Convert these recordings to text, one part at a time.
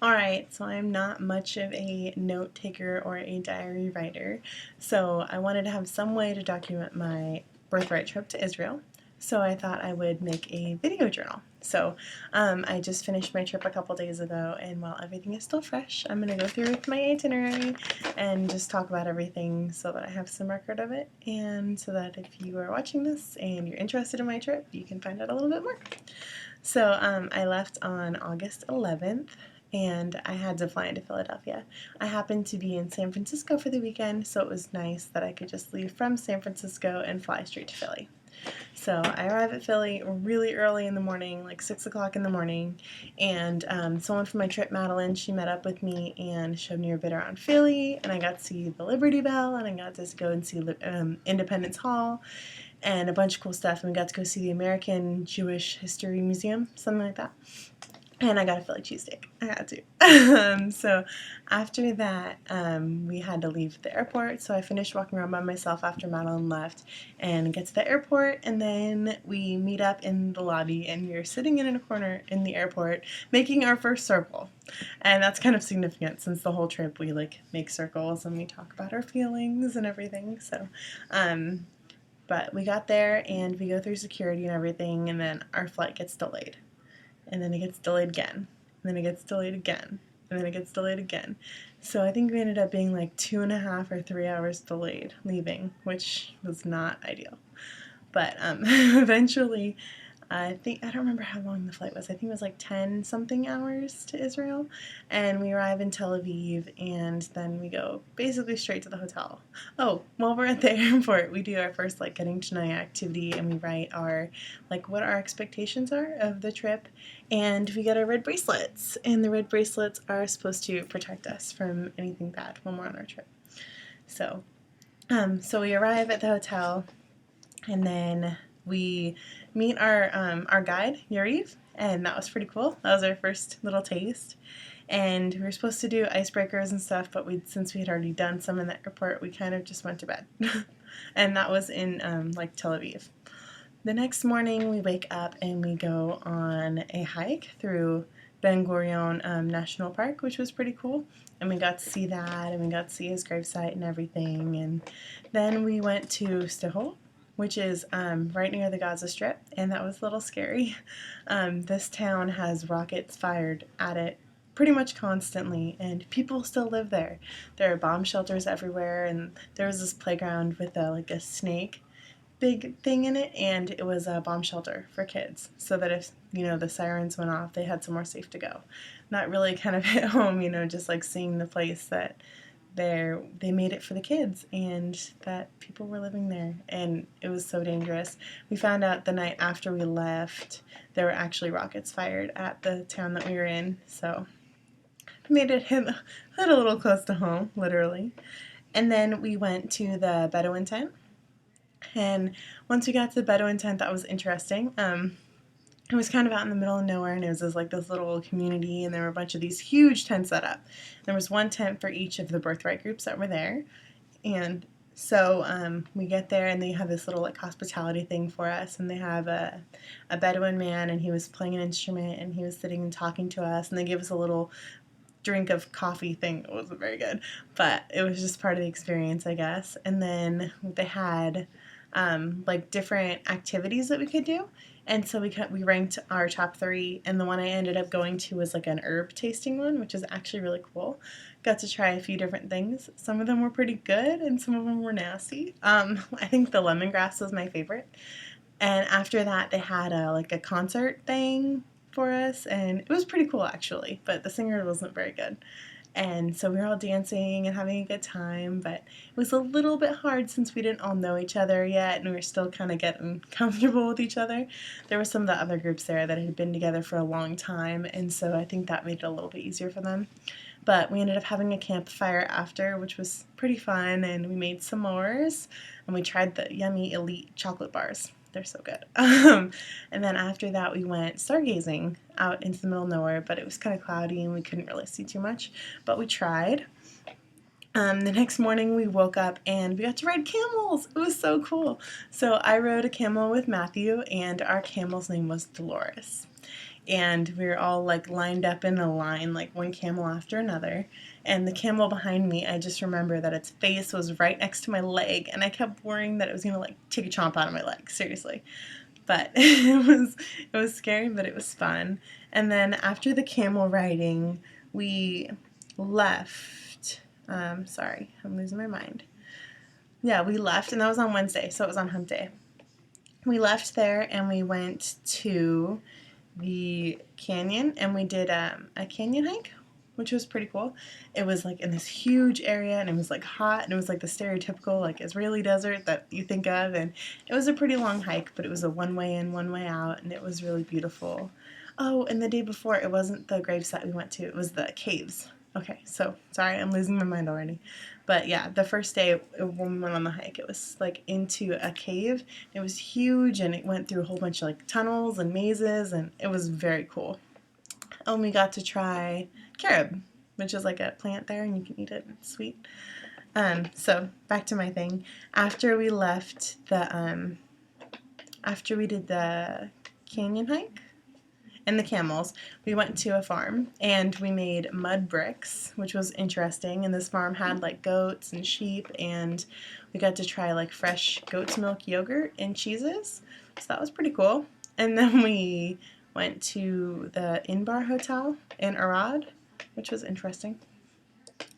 Alright, so I'm not much of a note taker or a diary writer, so I wanted to have some way to document my birthright trip to Israel. So I thought I would make a video journal. I just finished my trip a couple days ago, and while everything is still fresh, I'm going to go through with my itinerary and just talk about everything so that I have some record of it, and so that if you are watching this and you're interested in my trip, you can find out a little bit more. I left on August 11th, and I had to fly into Philadelphia. I happened to be in San Francisco for the weekend, so it was nice that I could just leave from San Francisco and fly straight to Philly. So I arrived at Philly really early in the morning, like 6 o'clock in the morning, and someone from my trip, Madeline, she met up with me and showed me a bit around Philly, and I got to see the Liberty Bell, and I got to go and see Independence Hall, and a bunch of cool stuff, and we got to go see the American Jewish History Museum, something like that. And I got a Philly cheesesteak. I had to. So after that, we had to leave the airport. So I finished walking around by myself after Madeline left and get to the airport. And then we meet up in the lobby, and we're sitting in a corner in the airport making our first circle. And that's kind of significant since the whole trip we make circles and we talk about our feelings and everything. But we got there and we go through security and everything, and then our flight gets delayed. And then it gets delayed again. And then it gets delayed again. And then it gets delayed again. So I think we ended up being like 2.5 or 3 hours delayed leaving, which was not ideal. But eventually, I don't remember how long the flight was. I think it was like 10 something hours to Israel. And we arrive in Tel Aviv, and then we go basically straight to the hotel. Oh, while we're at the airport, we do our first getting to know you activity, and we write our what our expectations are of the trip, and we get our red bracelets. And the red bracelets are supposed to protect us from anything bad when we're on our trip. So we arrive at the hotel, and then we meet our guide, Yariv, and that was pretty cool. That was our first little taste. And we were supposed to do icebreakers and stuff, but since we had already done some in the airport, we kind of just went to bed. And that was in Tel Aviv. The next morning, we wake up and we go on a hike through Ben Gurion National Park, which was pretty cool. And we got to see that, and we got to see his gravesite and everything. And then we went to Stihol, which is right near the Gaza Strip, and that was a little scary. This town has rockets fired at it pretty much constantly, and people still live there. There are bomb shelters everywhere, and there was this playground with a snake big thing in it, and it was a bomb shelter for kids, so that if the sirens went off, they had somewhere safe to go. And that really kind of hit home, just seeing the place that they made it for the kids, and that people were living there, and it was so dangerous. We found out the night after we left there were actually rockets fired at the town that we were in, so it made it hit a little close to home, literally. And then we went to the Bedouin tent, and once we got to the Bedouin tent, that was interesting. It was kind of out in the middle of nowhere, and it was this little community, and there were a bunch of these huge tents set up. There was one tent for each of the birthright groups that were there, and so we get there, and they have this little hospitality thing for us, and they have a Bedouin man, and he was playing an instrument, and he was sitting and talking to us, and they gave us a little drink of coffee thing. It wasn't very good, but it was just part of the experience, I guess. And then they had different activities that we could do, and so we ranked our top 3, and the one I ended up going to was an herb tasting one, which is actually really cool. Got to try a few different things. Some of them were pretty good, and some of them were nasty. I think the lemongrass was my favorite. And after that, they had a concert thing for us, and it was pretty cool actually, but the singer wasn't very good. And so we were all dancing and having a good time, but it was a little bit hard since we didn't all know each other yet, and we were still kind of getting comfortable with each other. There were some of the other groups there that had been together for a long time, and so I think that made it a little bit easier for them. But we ended up having a campfire after, which was pretty fun, and we made s'mores, and we tried the yummy Elite chocolate bars. They're so good. And then after that, we went stargazing out into the middle of nowhere, but it was kind of cloudy and we couldn't really see too much, but we tried. The next morning we woke up and we got to ride camels. It was so cool. So I rode a camel with Matthew, and our camel's name was Dolores. and we were all like lined up in a line, like one camel after another. And the camel behind me, I just remember that its face was right next to my leg, and I kept worrying that it was gonna like take a chomp out of my leg, seriously. But it was scary, but it was fun. And then after the camel riding, we left. Sorry, I'm losing my mind. Yeah, we left, and that was on Wednesday, so it was on Hump Day. We left there and we went to the canyon, and we did a canyon hike, which was pretty cool. It was like in this huge area, and it was like hot, and it was like the stereotypical like Israeli desert that you think of, and it was a pretty long hike, but it was a one way in, one way out, and it was really beautiful. Oh, and the day before, it wasn't the gravesite we went to, it was the caves. Okay, so sorry, I'm losing my mind already. But yeah, the first day when we went on the hike, it was like into a cave. It was huge, and it went through a whole bunch of like tunnels and mazes, and it was very cool. And we got to try carob, which is like a plant there, and you can eat it. It's sweet. So back to my thing. After we left after we did the canyon hike and the camels, we went to a farm and we made mud bricks, which was interesting. And this farm had like goats and sheep, and we got to try like fresh goat's milk yogurt and cheeses. So that was pretty cool. And then we went to the Inbar Hotel in Arad, which was interesting.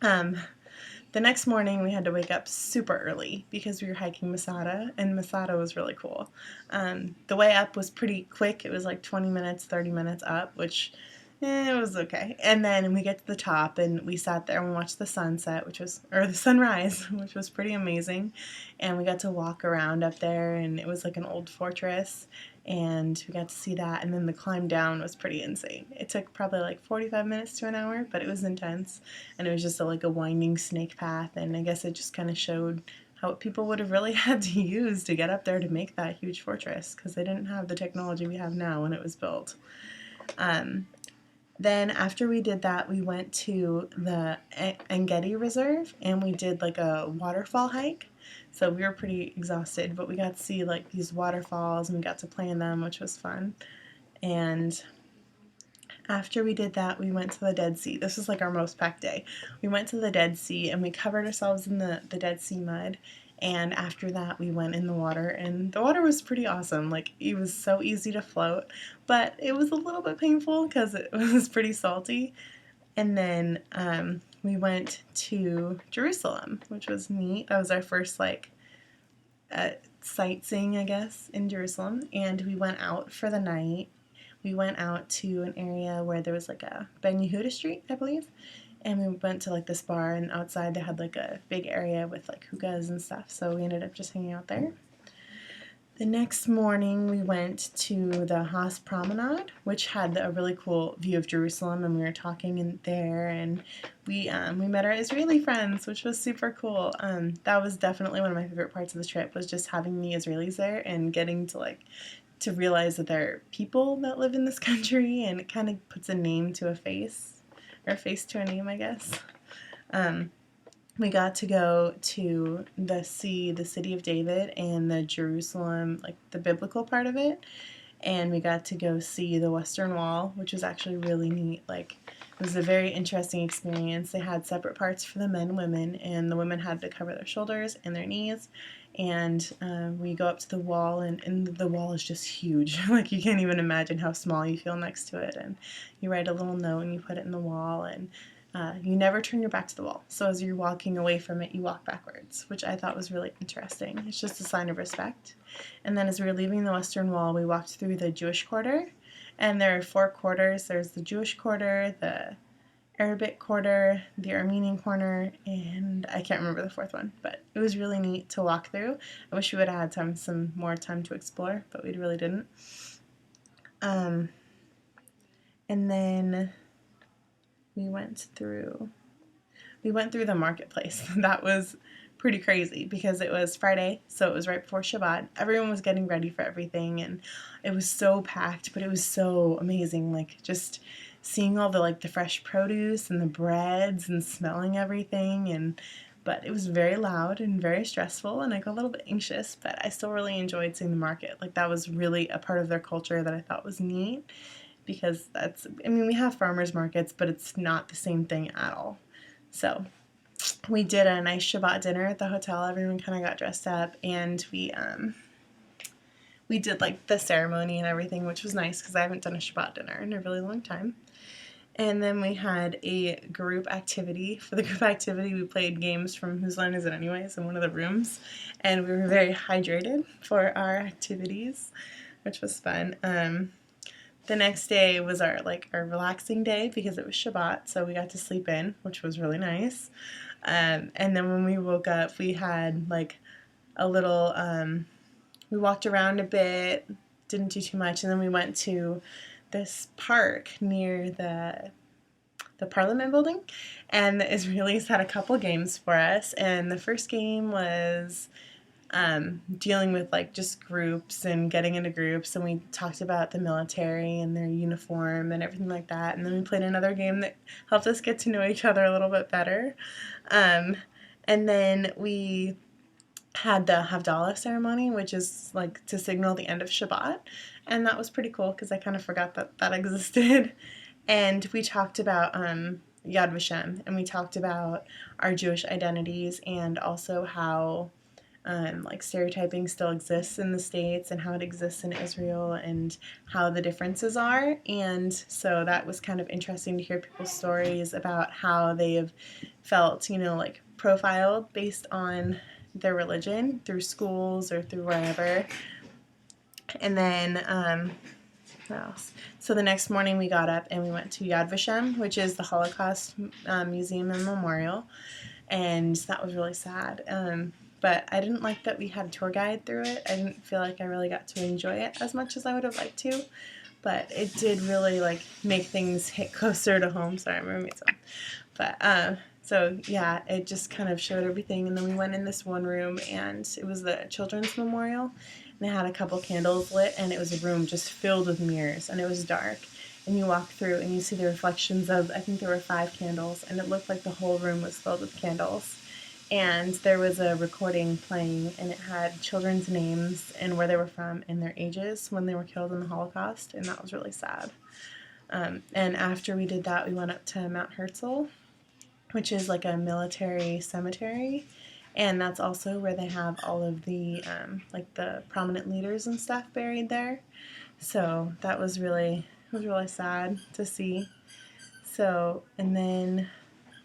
The next morning, we had to wake up super early because we were hiking Masada, and Masada was really cool. The way up was pretty quick. It was like 20 minutes, 30 minutes up, which it was okay. And then we get to the top, and we sat there and we watched the sunset, or the sunrise, which was pretty amazing. And we got to walk around up there, and it was like an old fortress, and we got to see that. And then the climb down was pretty insane. It took probably like 45 minutes to an hour, but it was intense, and it was just like a winding snake path. And I guess it just kind of showed how people would have really had to use to get up there to make that huge fortress, because they didn't have the technology we have now when it was built. Then after we did that, we went to the Engedi Reserve, and we did like a waterfall hike. So we were pretty exhausted, but we got to see like these waterfalls, and we got to play in them, which was fun. And after we did that, we went to the Dead Sea. This was like our most packed day. We went to the Dead Sea, and we covered ourselves in the Dead Sea mud. And after that, we went in the water, and the water was pretty awesome. Like, it was so easy to float, but it was a little bit painful because it was pretty salty. And then we went to Jerusalem, which was neat. That was our first, like, sightseeing, I guess, in Jerusalem. And we went out for the night. We went out to an area where there was, like, a Ben Yehuda Street, I believe. And we went to like this bar, and outside they had like a big area with like hookahs and stuff, so we ended up just hanging out there. The next morning we went to the Haas Promenade, which had a really cool view of Jerusalem, and we were talking in there, and we met our Israeli friends, which was super cool. That was definitely one of my favorite parts of the trip, was just having the Israelis there and getting to realize that there are people that live in this country, and it kind of puts a name to a face. Or face to a name, I guess. We got to go to the city of David, and the Jerusalem, like the biblical part of it. And we got to go see the Western Wall, which was actually really neat. Like, it was a very interesting experience. They had separate parts for the men and women, and the women had to cover their shoulders and their knees. And we go up to the wall, and the wall is just huge. Like, you can't even imagine how small you feel next to it. And you write a little note, and you put it in the wall, and you never turn your back to the wall. So as you're walking away from it, you walk backwards, which I thought was really interesting. It's just a sign of respect. And then as we were leaving the Western Wall, we walked through the Jewish quarter. And there are 4 quarters. There's the Jewish quarter, the Arabic quarter, the Armenian corner, and I can't remember the 4th one, but it was really neat to walk through. I wish we would have had some more time to explore, but we really didn't. And then we went through the marketplace. That was pretty crazy because it was Friday, so it was right before Shabbat. Everyone was getting ready for everything, and it was so packed, but it was so amazing. Like, just seeing all the fresh produce and the breads and smelling everything, but it was very loud and very stressful, and I got a little bit anxious, but I still really enjoyed seeing the market. Like, that was really a part of their culture that I thought was neat. because we have farmers markets, but it's not the same thing at all. So we did a nice Shabbat dinner at the hotel. Everyone kind of got dressed up, and we did like the ceremony and everything, which was nice because I haven't done a Shabbat dinner in a really long time. And then we had a group activity. For the group activity, we played games from Whose Line Is It Anyways in one of the rooms, and we were very hydrated for our activities, which was fun. The next day was our relaxing day because it was Shabbat, so we got to sleep in, which was really nice. And then when we woke up, we had like a little, we walked around a bit, didn't do too much, and then we went to this park near the Parliament building, and the Israelis had a couple games for us, and the first game was dealing with like just groups and getting into groups, and we talked about the military and their uniform and everything like that, and then we played another game that helped us get to know each other a little bit better, and then we had the Havdalah ceremony, which is like to signal the end of Shabbat, and that was pretty cool because I kind of forgot that existed. And we talked about Yad Vashem, and we talked about our Jewish identities and also how stereotyping still exists in the States and how it exists in Israel and how the differences are. And so that was kind of interesting to hear people's stories about how they have felt, profiled based on their religion through schools or through wherever. And then, what else? So the next morning we got up and we went to Yad Vashem, which is the Holocaust Museum and Memorial, and that was really sad. But I didn't like that we had a tour guide through it. I didn't feel like I really got to enjoy it as much as I would have liked to, but it did really make things hit closer to home. Sorry, I'm roommates on. But so yeah, it just kind of showed everything, and then we went in this one room, and it was the Children's Memorial, and they had a couple candles lit, and it was a room just filled with mirrors, and it was dark, and you walk through, and you see the reflections of, I think there were 5 candles, and it looked like the whole room was filled with candles, and there was a recording playing, and it had children's names and where they were from and their ages when they were killed in the Holocaust, and that was really sad. And after we did that, we went up to Mount Herzl, which is like a military cemetery, and that's also where they have all of the the prominent leaders and stuff buried there. So that was really sad to see. So, and then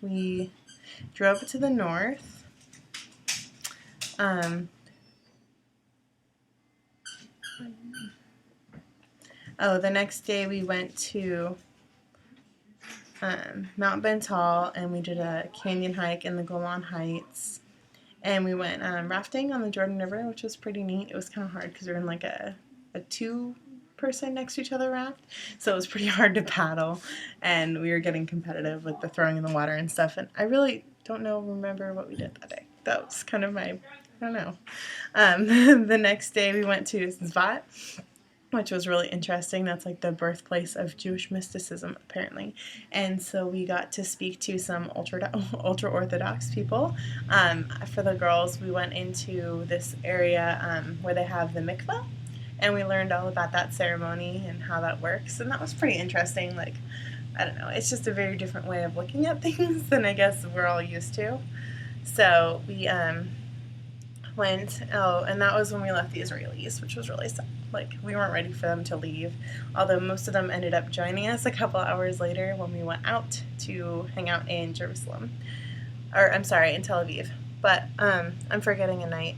we drove to the north. The next day we went to Mount Bental, and we did a canyon hike in the Golan Heights, and we went rafting on the Jordan River, which was pretty neat. It was kind of hard because we were in like a 2-person next to each other raft, so it was pretty hard to paddle, and we were getting competitive with the throwing in the water and stuff, and I really don't remember what we did that day. That was kind of I don't know. The next day we went to Zvat, which was really interesting. That's like the birthplace of Jewish mysticism, apparently. And so we got to speak to some ultra-Orthodox people. For the girls, we went into this area where they have the mikveh, and we learned all about that ceremony and how that works, and that was pretty interesting. I don't know, it's just a very different way of looking at things than I guess we're all used to. So we went, and that was when we left the Israelis, which was really sad. We weren't ready for them to leave, although most of them ended up joining us a couple hours later when we went out to hang out in Jerusalem. In Tel Aviv. But I'm forgetting a night.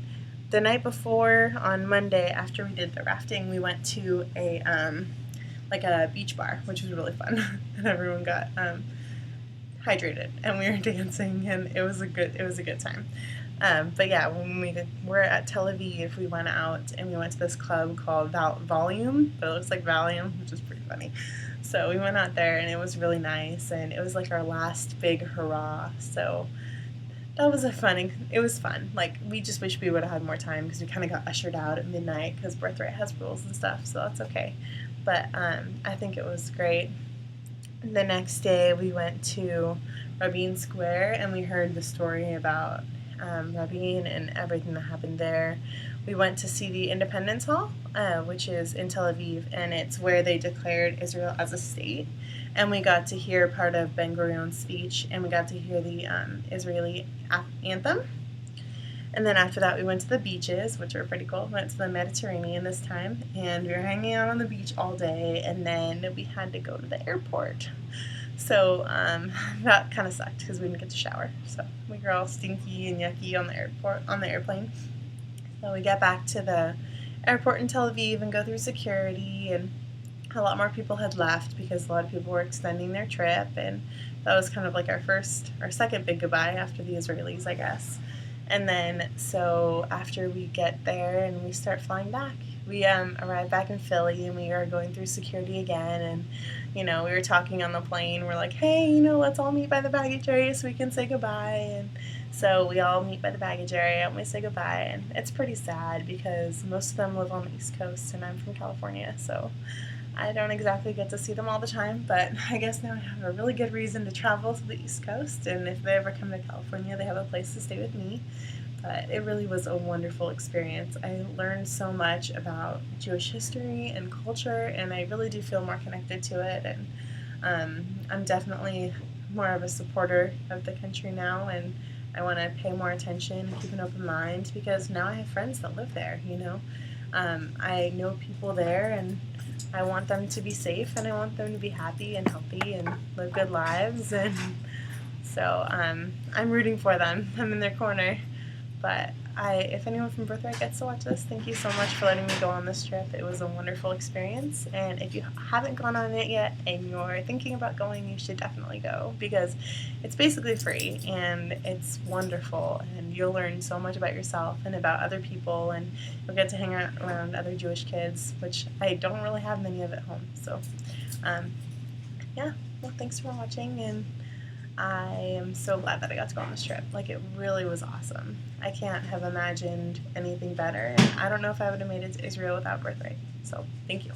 The night before, on Monday, after we did the rafting, we went to a beach bar, which was really fun, and everyone got hydrated, and we were dancing, and it was a good time. But yeah, when we were at Tel Aviv, we went out and we went to this club called Volume, but it looks like Valium, which is pretty funny. So we went out there, and it was really nice, and it was like our last big hurrah. So that was it was fun. We just wish we would have had more time because we kind of got ushered out at midnight because Birthright has rules and stuff, so that's okay. But I think it was great. The next day we went to Rabin Square, and we heard the story about Rabin and everything that happened there, we went to see the Independence Hall, which is in Tel Aviv, and it's where they declared Israel as a state. And we got to hear part of Ben Gurion's speech, and we got to hear the Israeli anthem. And then after that, we went to the beaches, which were pretty cool. We went to the Mediterranean this time, and we were hanging out on the beach all day, and then we had to go to the airport. So that kind of sucked because we didn't get to shower. So we were all stinky and yucky on the airplane. So we got back to the airport in Tel Aviv and go through security, and a lot more people had left because a lot of people were extending their trip, and that was kind of like our second big goodbye after the Israelis, I guess. And then, so after we get there and we start flying back, we arrived back in Philly, and we are going through security again, and we were talking on the plane. We're like, hey, let's all meet by the baggage area so we can say goodbye. And so we all meet by the baggage area and we say goodbye, and it's pretty sad because most of them live on the East Coast and I'm from California, so I don't exactly get to see them all the time, but I guess now I have a really good reason to travel to the East Coast, and if they ever come to California, they have a place to stay with me. But it really was a wonderful experience. I learned so much about Jewish history and culture, and I really do feel more connected to it, and I'm definitely more of a supporter of the country now, and I want to pay more attention and keep an open mind because now I have friends that live there, I know people there, and I want them to be safe, and I want them to be happy and healthy and live good lives, and so I'm rooting for them. I'm in their corner. But if anyone from Birthright gets to watch this, thank you so much for letting me go on this trip. It was a wonderful experience, and if you haven't gone on it yet and you're thinking about going, you should definitely go because it's basically free and it's wonderful, and you'll learn so much about yourself and about other people, and you'll get to hang around other Jewish kids, which I don't really have many of at home. So, yeah, well, thanks for watching, and I am so glad that I got to go on this trip. Like, it really was awesome. I can't have imagined anything better, and I don't know if I would have made it to Israel without Birthright. So, thank you.